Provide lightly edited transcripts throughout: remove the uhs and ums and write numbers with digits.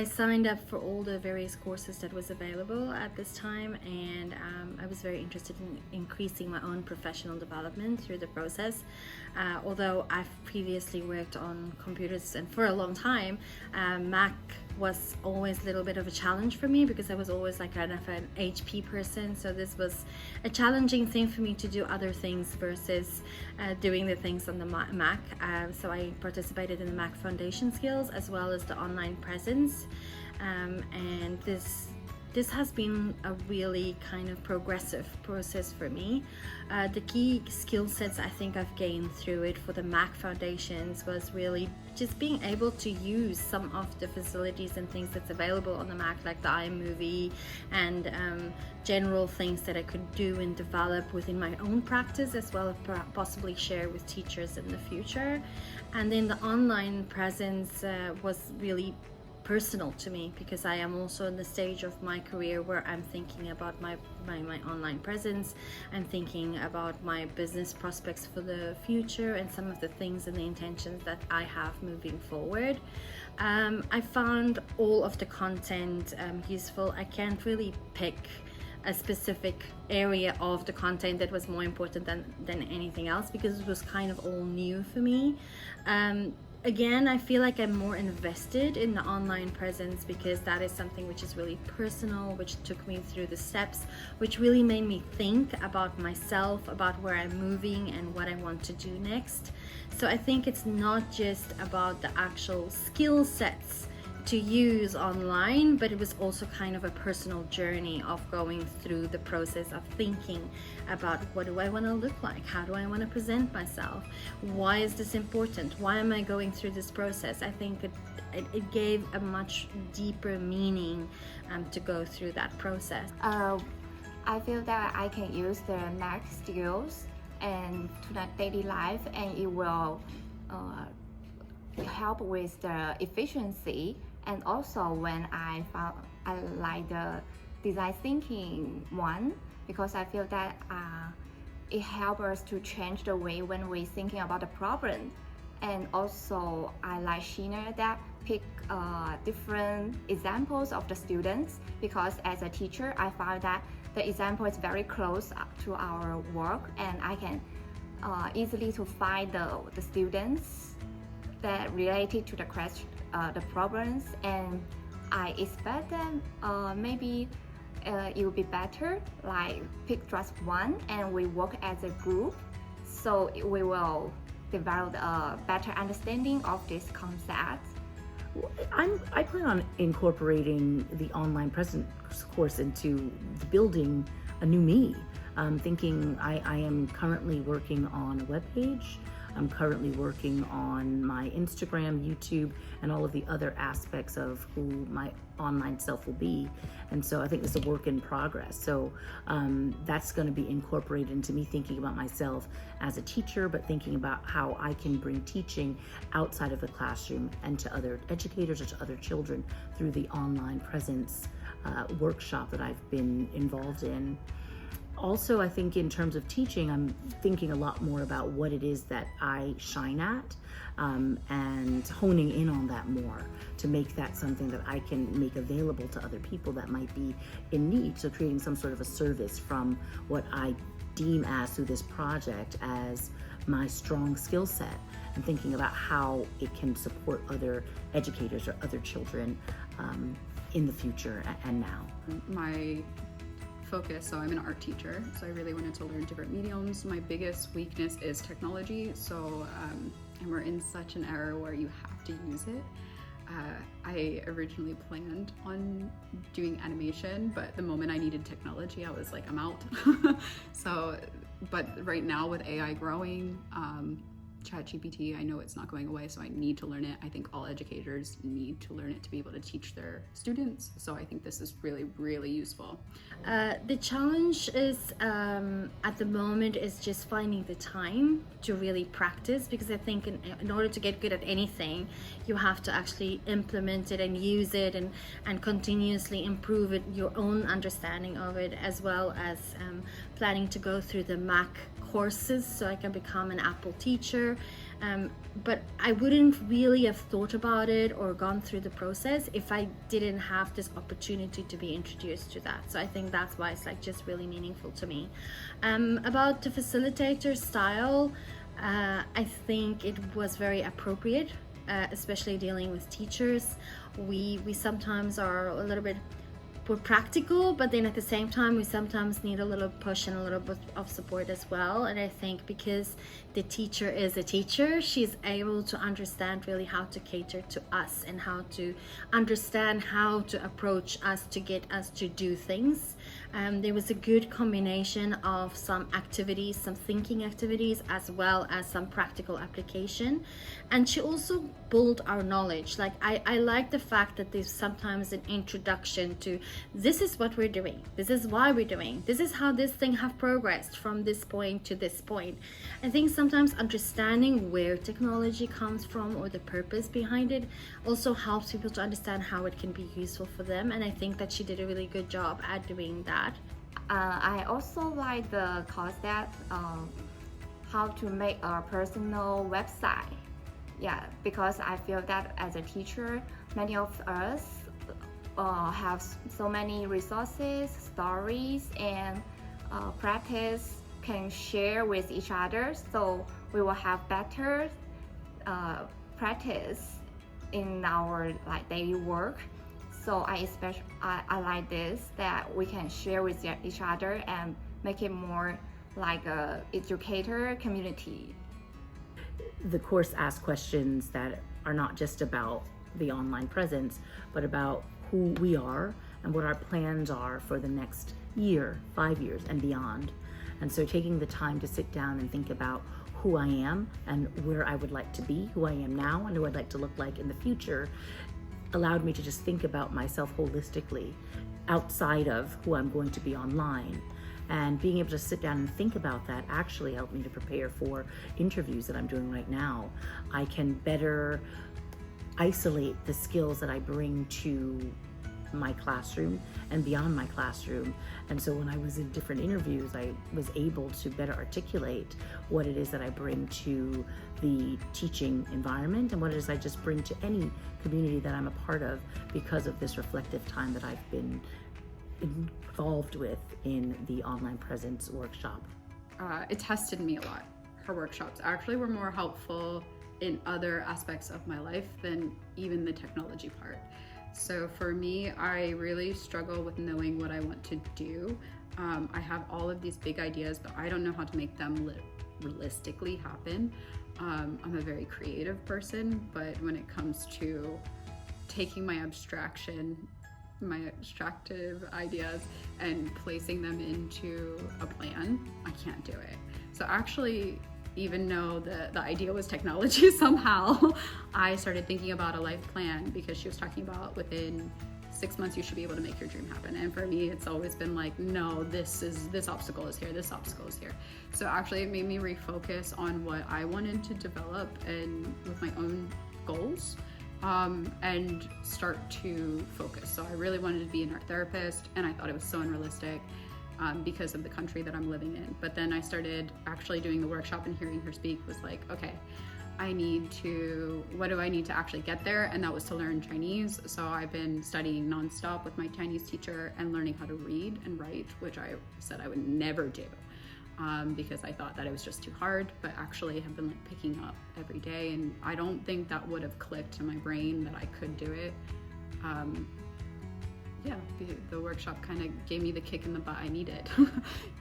I signed up for all the various courses that was available at this time, and I was very interested in increasing my own professional development through the process. Although I've previously worked on computers and for a long time, Mac was always a little bit of a challenge for me because I was always like kind of an HP person. So this was a challenging thing for me to do other things versus doing the things on the Mac. So I participated in the Mac Foundation Skills as well as the online presence, and this has been a really kind of progressive process for me. The key skill sets I think I've gained through it for the Mac Foundations was really just being able to use some of the facilities and things that's available on the Mac, like the iMovie and general things that I could do and develop within my own practice, as well as possibly share with teachers in the future. And then the online presence was really personal to me because I am also in the stage of my career where I'm thinking about my online presence. I'm thinking about my business prospects for the future and some of the things and the intentions that I have moving forward. I found all of the content useful. I can't really pick a specific area of the content that was more important than anything else because it was kind of all new for me. Again, I feel like I'm more invested in the online presence because that is something which is really personal, which took me through the steps, which really made me think about myself, about where I'm moving and what I want to do next. So I think it's not just about the actual skill sets to use online, but it was also kind of a personal journey of going through the process of thinking about what do I want to look like, how do I want to present myself, why is this important, why am I going through this process. I think it gave a much deeper meaning to go through that process. I feel that I can use the Mac skills and to the daily life, and it will help with the efficiency. And also when I like the design thinking one, because I feel that it helps us to change the way when we're thinking about the problem. And also I like Sheena that pick different examples of the students, because as a teacher I found that the example is very close to our work, and I can easily to find the students that related to the question, the problems, and I expect that maybe it will be better like pick just one and we work as a group, so we will develop a better understanding of this concept. I plan on incorporating the online presence course into building a new me. Thinking I am currently working on a webpage. I'm currently working on my Instagram, YouTube, and all of the other aspects of who my online self will be. And so I think it's a work in progress. So that's going to be incorporated into me thinking about myself as a teacher, but thinking about how I can bring teaching outside of the classroom and to other educators or to other children through the online presence workshop that I've been involved in. Also, I think in terms of teaching, I'm thinking a lot more about what it is that I shine at and honing in on that more to make that something that I can make available to other people that might be in need. So creating some sort of a service from what I deem as through this project as my strong skill set, and thinking about how it can support other educators or other children in the future and now. My focus, so I'm an art teacher, so I really wanted to learn different mediums. My biggest weakness is technology, so and we're in such an era where you have to use it. I originally planned on doing animation, but the moment I needed technology, I was like, I'm out. So, but right now with AI growing, ChatGPT, I know it's not going away, so I need to learn it. I think all educators need to learn it to be able to teach their students. So I think this is really, really useful. The challenge is at the moment is just finding the time to really practice, because I think in order to get good at anything, you have to actually implement it and use it and continuously improve it, your own understanding of it, as well as planning to go through the Mac courses so I can become an Apple teacher teacher. But I wouldn't really have thought about it or gone through the process if I didn't have this opportunity to be introduced to that. So I think that's why it's like just really meaningful to me. About the facilitator style, I think it was very appropriate, especially dealing with teachers. We sometimes are a little bit we're practical, but then at the same time we sometimes need a little push and a little bit of support as well. And I think because the teacher is a teacher, she's able to understand really how to cater to us and how to understand how to approach us to get us to do things. There was a good combination of some activities, some thinking activities, as well as some practical application. And she also built our knowledge. Like I like the fact that there's sometimes an introduction to this is what we're doing, this is why we're doing, this is how this thing have progressed from this point to this point. I think sometimes understanding where technology comes from or the purpose behind it also helps people to understand how it can be useful for them. And I think that she did a really good job at doing that. I also like the concept how to make a personal website. Yeah, because I feel that as a teacher, many of us have so many resources, stories, and practice can share with each other. So we will have better practice in our daily work. So I like this, that we can share with each other and make it more like a educator community. The course asks questions that are not just about the online presence, but about who we are and what our plans are for the next year, 5 years, and beyond. And so taking the time to sit down and think about who I am and where I would like to be, who I am now, and who I'd like to look like in the future, allowed me to just think about myself holistically outside of who I'm going to be online. And being able to sit down and think about that actually helped me to prepare for interviews that I'm doing right now. I can better isolate the skills that I bring to my classroom and beyond my classroom. And so when I was in different interviews, I was able to better articulate what it is that I bring to the teaching environment and what it is I just bring to any community that I'm a part of because of this reflective time that I've been involved with in the online presence workshop. It tested me a lot. Her workshops actually were more helpful in other aspects of my life than even the technology part. So for me, I really struggle with knowing what I want to do. I have all of these big ideas, but I don't know how to make them realistically happen. I'm a very creative person, but when it comes to taking my abstractive ideas and placing them into a plan, I can't do it. So actually, even though the idea was technology, somehow I started thinking about a life plan, because she was talking about within 6 months you should be able to make your dream happen. And for me, it's always been like, no, this obstacle is here, this obstacle is here. So actually it made me refocus on what I wanted to develop and with my own goals, and start to focus. So I really wanted to be an art therapist, and I thought it was so unrealistic because of the country that I'm living in. But then I started actually doing the workshop, and hearing her speak was like, okay, what do I need to actually get there? And that was to learn Chinese. So I've been studying nonstop with my Chinese teacher and learning how to read and write, which I said I would never do because I thought that it was just too hard, but actually have been picking up every day. And I don't think that would have clicked in my brain that I could do it. The workshop kind of gave me the kick in the butt I needed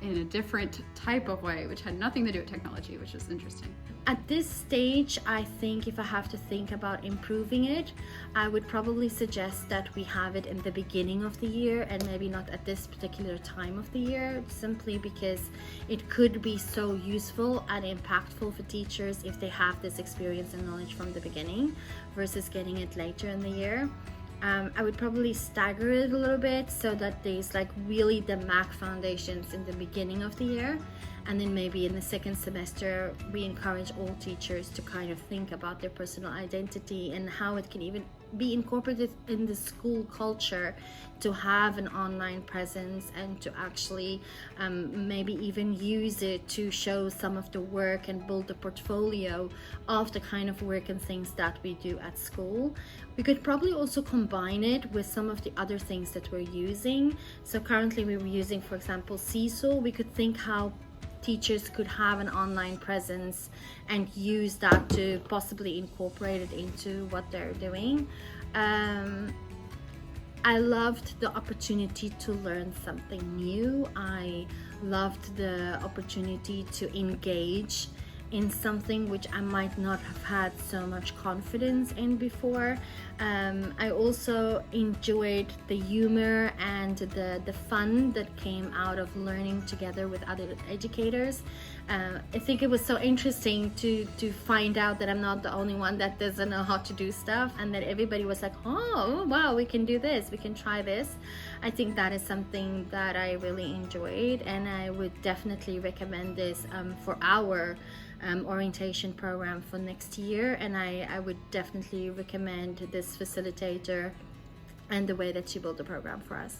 in a different type of way, which had nothing to do with technology, which is interesting. At this stage, I think if I have to think about improving it, I would probably suggest that we have it in the beginning of the year and maybe not at this particular time of the year, simply because it could be so useful and impactful for teachers if they have this experience and knowledge from the beginning versus getting it later in the year. I would probably stagger it a little bit so that there's really the MAC foundations in the beginning of the year, and then maybe in the second semester we encourage all teachers to kind of think about their personal identity and how it can even be incorporated in the school culture to have an online presence, and to actually maybe even use it to show some of the work and build a portfolio of the kind of work and things that we do at school. We could probably also combine it with some of the other things that we're using. So currently we're using, for example, Seesaw. We could think how teachers could have an online presence and use that to possibly incorporate it into what they're doing. I loved the opportunity to learn something new. I loved the opportunity to engage in something which I might not have had so much confidence in before. I also enjoyed the humor and the fun that came out of learning together with other educators. I think it was so interesting to find out that I'm not the only one that doesn't know how to do stuff, and that everybody was like, oh wow, we can do this, we can try this. I think that is something that I really enjoyed, and I would definitely recommend this for our orientation program for next year. And I would definitely recommend this facilitator and the way that she built the program for us.